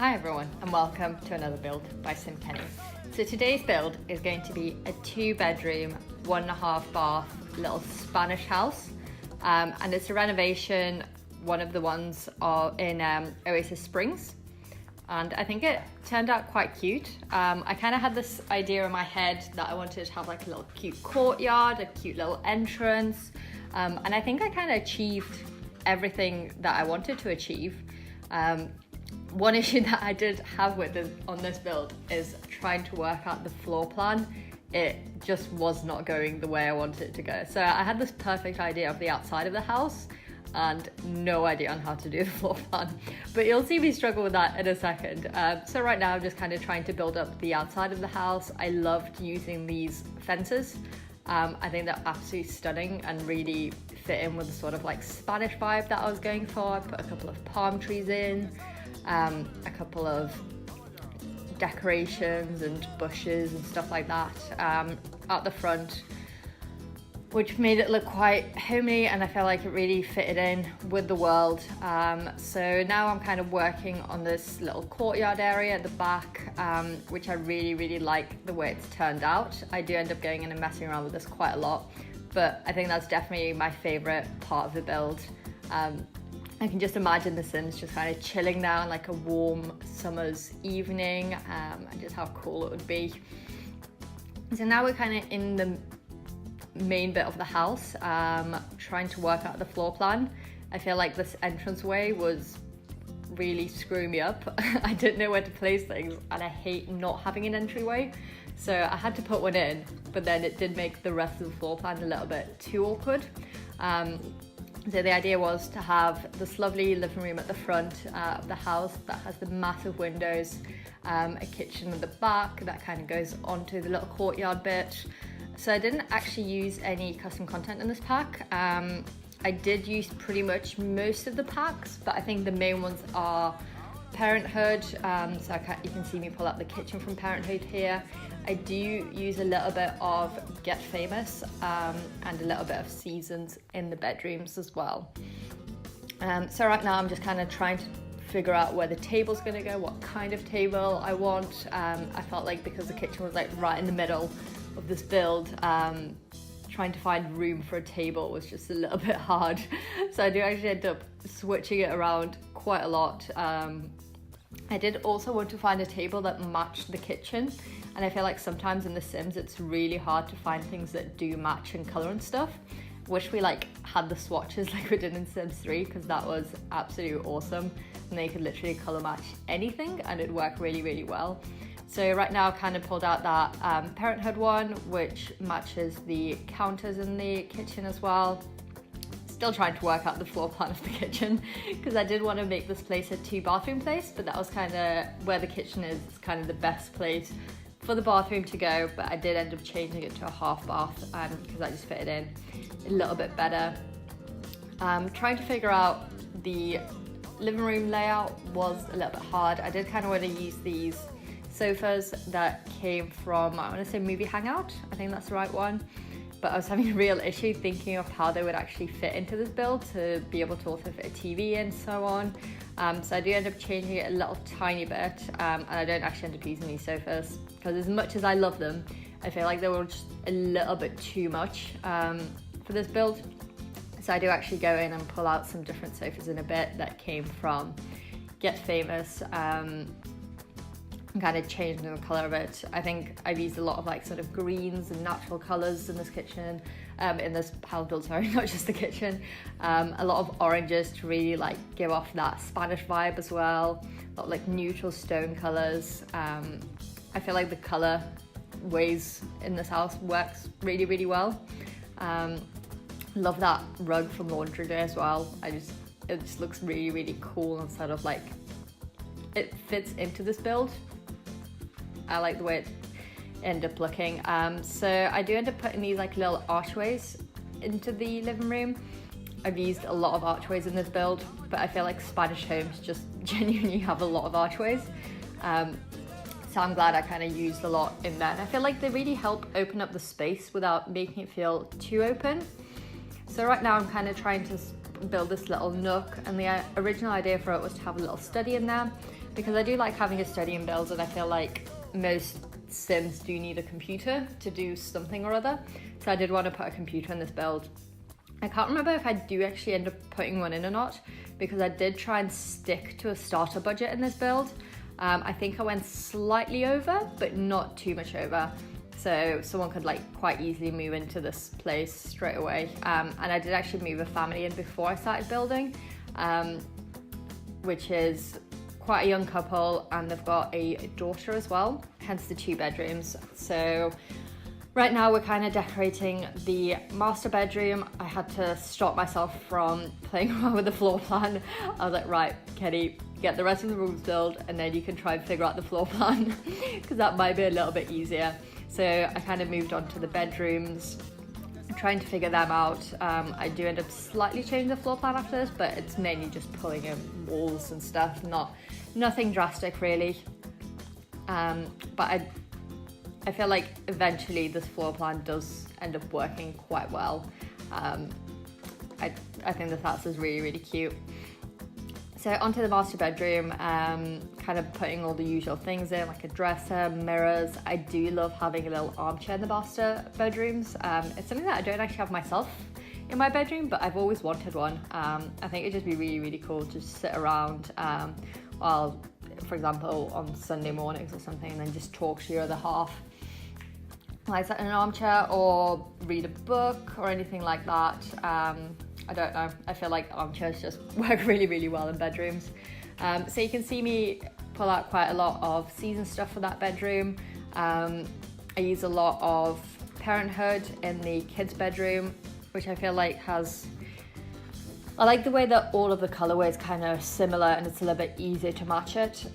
Hi everyone and welcome to another build by Sim Kenny. So today's build is going to be a 2-bedroom, 1.5 bath little Spanish house, and it's a renovation, one of the ones are in Oasis Springs, and I think it turned out quite cute. I kind of had this idea in my head that I wanted to have like a little cute courtyard, a cute little entrance, and I think I kind of achieved everything that I wanted to achieve. One issue that I did have on this build is trying to work out the floor plan. It just was not going the way I wanted it to go. So I had this perfect idea of the outside of the house and no idea on how to do the floor plan. But you'll see me struggle with that in a second. So right now I'm just kind of trying to build up the outside of the house. I loved using these fences. I think they're absolutely stunning and really fit in with the sort of like Spanish vibe that I was going for. I put a couple of palm trees in. A couple of decorations and bushes and stuff like that out the front, which made it look quite homely, and I felt like it really fitted in with the world. So now I'm kind of working on this little courtyard area at the back, which I really like the way it's turned out. I do end up going in and messing around with this quite a lot, but I think that's definitely my favorite part of the build. I can just imagine the Sims just kind of chilling now on like a warm summer's evening, and just how cool it would be. So now we're kind of in the main bit of the house, trying to work out the floor plan. I feel like this entranceway was really screwing me up. I didn't know where to place things and I hate not having an entryway. So I had to put one in, but then it did make the rest of the floor plan a little bit too awkward. So the idea was to have this lovely living room at the front of the house that has the massive windows, a kitchen at the back that kind of goes onto the little courtyard bit. So I didn't actually use any custom content in this pack. I did use pretty much most of the packs, but I think the main ones are Parenthood. So you can see me pull up the kitchen from Parenthood here. I do use a little bit of Get Famous and a little bit of Seasons in the bedrooms as well. So right now I'm just kind of trying to figure out where the table's going to go, what kind of table I want. I felt like because the kitchen was like right in the middle of this build, trying to find room for a table was just a little bit hard. So I do actually end up switching it around quite a lot. I did also want to find a table that matched the kitchen, and I feel like sometimes in The Sims it's really hard to find things that do match in colour and stuff. Wish we like had the swatches like we did in Sims 3, because that was absolutely awesome, and they could literally colour match anything and it'd work really well. So right now I've kind of pulled out that Parenthood one, which matches the counters in the kitchen as well. Still trying to work out the floor plan of the kitchen, because I did want to make this place a 2-bathroom place, but that was kind of where the kitchen is kind of the best place for the bathroom to go, but I did end up changing it to a 1/2 bath because I just fit it in a little bit better. Trying to figure out the living room layout was a little bit hard. I did kind of want to use these sofas that came from, I want to say Movie Hangout, I think that's the right one. But I was having a real issue thinking of how they would actually fit into this build to be able to also fit a TV and so on. So I do end up changing it a little tiny bit, and I don't actually end up using these sofas because as much as I love them, I feel like they were just a little bit too much for this build. So I do actually go in and pull out some different sofas in a bit that came from Get Famous, and kind of changing the colour of it. I think I've used a lot of like sort of greens and natural colours in this kitchen, in this house build, sorry, not just the kitchen. A lot of oranges to really like give off that Spanish vibe as well. A lot of like neutral stone colours. I feel like the colour ways in this house works really well. Love that rug from Laundry Day as well. It just looks really cool, and sort of like it fits into this build. I like the way it ended up looking. So I do end up putting these like little archways into the living room. I've used a lot of archways in this build, but I feel like Spanish homes just genuinely have a lot of archways. So I'm glad I kind of used a lot in there. And I feel like they really help open up the space without making it feel too open. So right now I'm kind of trying to build this little nook, and the original idea for it was to have a little study in there, because I do like having a study in builds, and I feel like most Sims do need a computer to do something or other. So I did want to put a computer in this build. I can't remember if I do actually end up putting one in or not, because I did try and stick to a starter budget in this build. I think I went slightly over, but not too much over. So someone could like quite easily move into this place straight away. And I did actually move a family in before I started building, which is quite a young couple, and they've got a daughter as well, hence the 2 bedrooms. So right now we're kind of decorating the master bedroom. I had to stop myself from playing around with the floor plan. I was like, right, Kenny, get the rest of the rooms built, and then you can try and figure out the floor plan, because that might be a little bit easier. So I kind of moved on to the bedrooms, trying to figure them out. I do end up slightly changing the floor plan after this, but it's mainly just pulling in walls and stuff, nothing drastic really. But I feel like eventually this floor plan does end up working quite well. I think this house is really, really cute. So onto the master bedroom, kind of putting all the usual things in, like a dresser, mirrors. I do love having a little armchair in the master bedrooms. It's something that I don't actually have myself in my bedroom, but I've always wanted one. I think it'd just be really, really cool to sit around while, for example, on Sunday mornings or something, and then just talk to your other half. Like sit in an armchair or read a book or anything like that. I don't know, I feel like armchairs just work really, really well in bedrooms. So you can see me pull out quite a lot of season stuff for that bedroom. I use a lot of Parenthood in the kids' bedroom, which I feel like I like the way that all of the colorway is kind of similar, and it's a little bit easier to match it.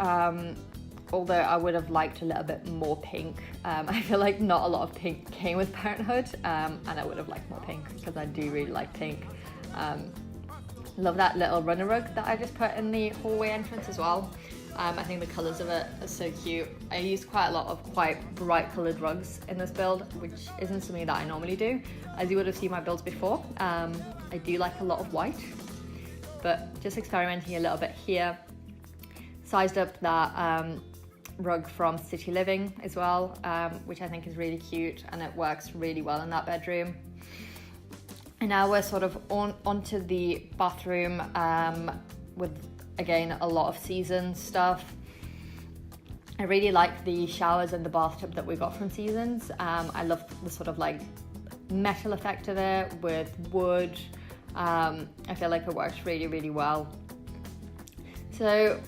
Although I would have liked a little bit more pink. I feel like not a lot of pink came with Parenthood, and I would have liked more pink, because I do really like pink. Love that little runner rug that I just put in the hallway entrance as well. I think the colours of it are so cute. I used quite a lot of quite bright coloured rugs in this build, which isn't something that I normally do. As you would have seen my builds before, I do like a lot of white, but just experimenting a little bit here. Sized up that rug from City Living as well, which I think is really cute, and it works really well in that bedroom. And now we're sort of onto the bathroom with, again, a lot of Seasons stuff. I really like the showers and the bathtub that we got from Seasons. I love the sort of like metal effect of it with wood. I feel like it works really, really well. So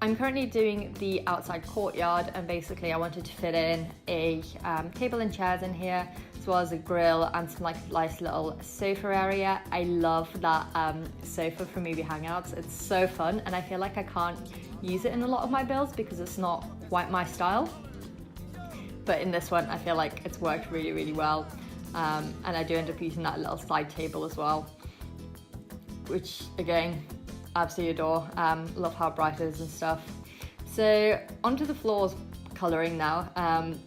I'm currently doing the outside courtyard, and basically I wanted to fit in a table and chairs in here, as well as a grill and some like nice little sofa area. I love that sofa for movie hangouts. It's so fun, and I feel like I can't use it in a lot of my builds because it's not quite my style. But in this one, I feel like it's worked really, really well. And I do end up using that little side table as well, which again, absolutely adore. Love how bright it is and stuff. So onto the floors colouring now.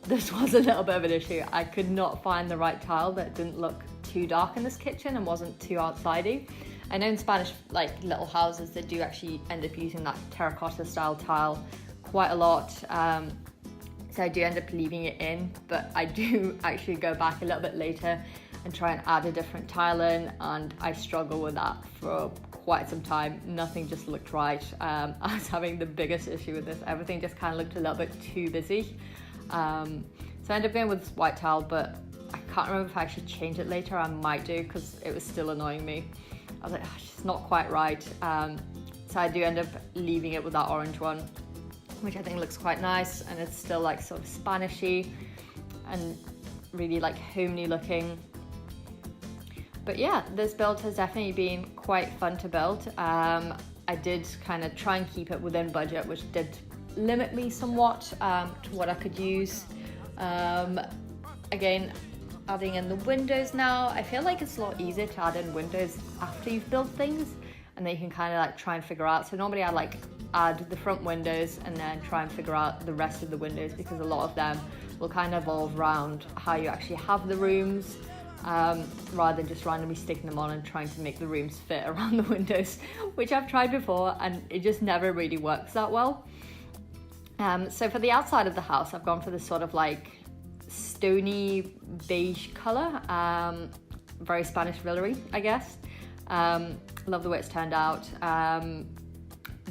This was a little bit of an issue. I could not find the right tile that didn't look too dark in this kitchen and wasn't too outsidey. I know in Spanish like little houses they do actually end up using that terracotta style tile quite a lot. So I do end up leaving it in, but I do actually go back a little bit later and try and add a different tile in, and I struggle with that for quite some time. Nothing just looked right. I was having the biggest issue with this. Everything just kind of looked a little bit too busy. So I ended up going with this white tile, but I can't remember if I actually change it later. I might do, because it was still annoying me. I was like, oh, it's not quite right. So I do end up leaving it with that orange one, which I think looks quite nice, and it's still like sort of Spanishy and really like homely looking. But yeah, this build has definitely been quite fun to build. I did kind of try and keep it within budget, which did limit me somewhat to what I could use. Again, adding in the windows now, I feel like it's a lot easier to add in windows after you've built things, and then you can kind of like try and figure out. So normally I like add the front windows and then try and figure out the rest of the windows, because a lot of them will kind of evolve around how you actually have the rooms. rather than just randomly sticking them on and trying to make the rooms fit around the windows, which I've tried before and it just never really works that well. So for the outside of the house, I've gone for this sort of like stony beige color, very Spanish villa-y, I guess. Love the way it's turned out.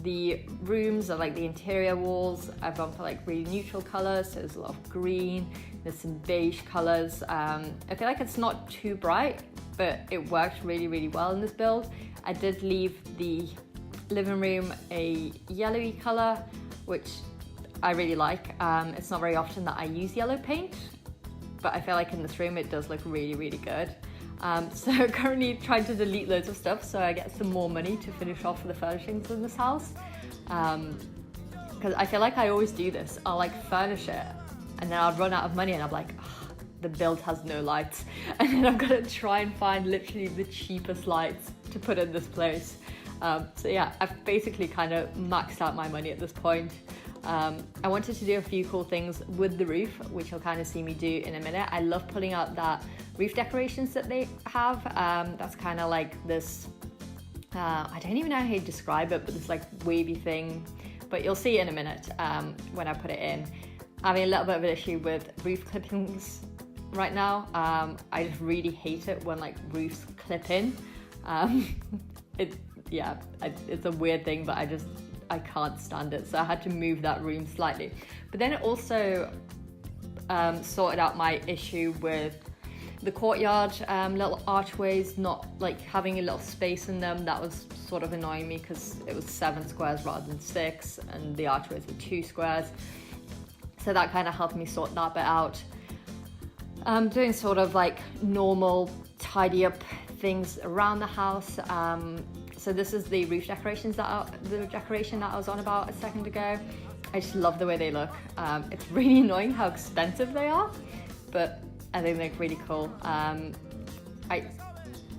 The rooms are like the interior walls, I've gone for like really neutral colors, so there's a lot of green, there's some beige colors. I feel like it's not too bright, but it worked really, really well in this build. I did leave the living room a yellowy color, which I really like. It's not very often that I use yellow paint, but I feel like in this room it does look really, really good. So currently trying to delete loads of stuff so I get some more money to finish off the furnishings in this house. Because I feel like I always do this. I'll like furnish it and then I'll run out of money and I'm like, oh, the build has no lights. And then I'm gonna try and find literally the cheapest lights to put in this place. So yeah, I've basically kind of maxed out my money at this point. I wanted to do a few cool things with the roof, which you'll kind of see me do in a minute. I love pulling out that roof decorations that they have. That's kind of like this, I don't even know how to describe it, but this like wavy thing, but you'll see in a minute when I put it in. I'm having a little bit of an issue with roof clippings right now. I just really hate it when like roofs clip in. It's a weird thing, but I can't stand it, so I had to move that room slightly. But then it also sorted out my issue with the courtyard, little archways not like having a little space in them. That was sort of annoying me because it was 7 squares rather than 6 and the archways were 2 squares, so that kind of helped me sort that bit out. Doing sort of like normal tidy up things around the house. So this is the roof decorations the decoration that I was on about a second ago. I just love the way they look. It's really annoying how expensive they are, but I think they look really cool.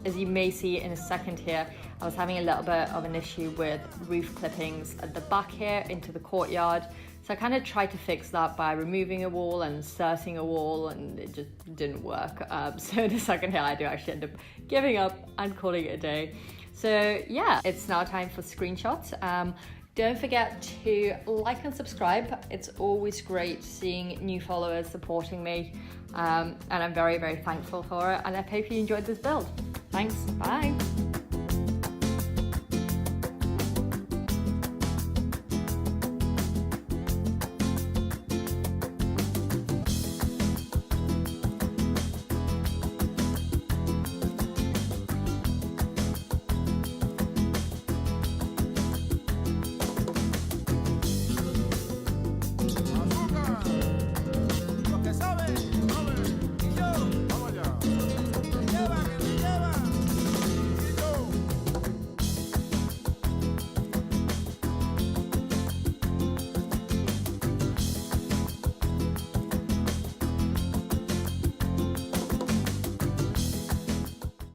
As you may see in a second here, I was having a little bit of an issue with roof clippings at the back here into the courtyard. So I kind of tried to fix that by removing a wall and inserting a wall, and it just didn't work. So in a second here, I do actually end up giving up and calling it a day. So yeah, it's now time for screenshots. Don't forget to like and subscribe. It's always great seeing new followers supporting me, and I'm very, very thankful for it. And I hope you enjoyed this build. Thanks, bye.